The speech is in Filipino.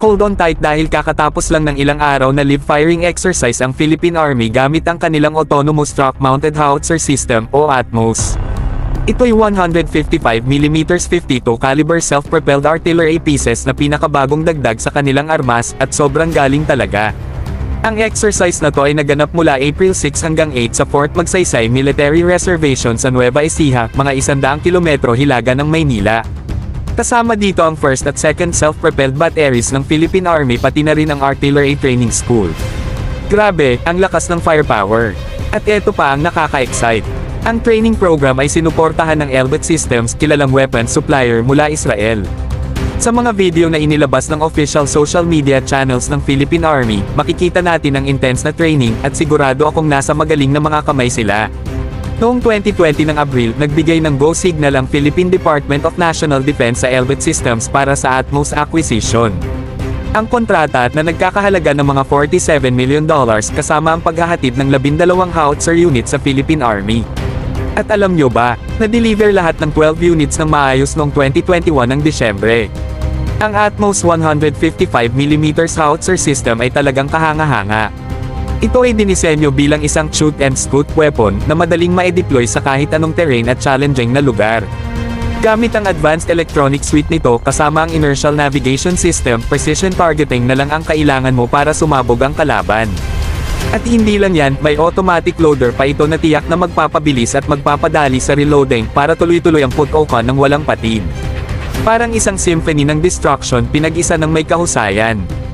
Hold on tight dahil kakatapos lang ng ilang araw na live firing exercise ang Philippine Army gamit ang kanilang Autonomous Truck-Mounted Howitzer System o ATMOS. Ito'y 155mm 52 caliber self-propelled artillery pieces na pinakabagong dagdag sa kanilang armas at sobrang galing talaga. Ang exercise na to ay naganap mula April 6 hanggang 8 sa Fort Magsaysay Military Reservation sa Nueva Ecija, mga 100 kilometro hilaga ng Maynila. Kasama dito ang first at second self-propelled batteries ng Philippine Army pati na rin ang Artillery Training School. Grabe, ang lakas ng firepower. At eto pa ang nakaka-excite. Ang training program ay sinuportahan ng Elbit Systems, kilalang weapons supplier mula Israel. Sa mga video na inilabas ng official social media channels ng Philippine Army, makikita natin ang intense na training at sigurado akong nasa magaling na mga kamay sila. Noong 2020 ng Abril, nagbigay ng go signal ang Philippine Department of National Defense sa Elbit Systems para sa ATMOS acquisition. Ang kontrata na nagkakahalaga ng mga $47 million kasama ang paghahatid ng 12 howitzer units sa Philippine Army. At alam nyo ba, na-deliver lahat ng 12 units ng maayos noong 2021 ng Disyembre. Ang ATMOS 155mm howitzer system ay talagang kahanga-hanga. Ito ay dinisenyo bilang isang shoot-and-scoot weapon na madaling ma-deploy sa kahit anong terrain at challenging na lugar. Gamit ang advanced electronic suite nito kasama ang inertial navigation system, precision targeting na lang ang kailangan mo para sumabog ang kalaban. At hindi lang yan, may automatic loader pa ito na tiyak na magpapabilis at magpapadali sa reloading para tuloy-tuloy ang putukan ng walang patid. Parang isang symphony ng destruction pinag-isa ng may kahusayan.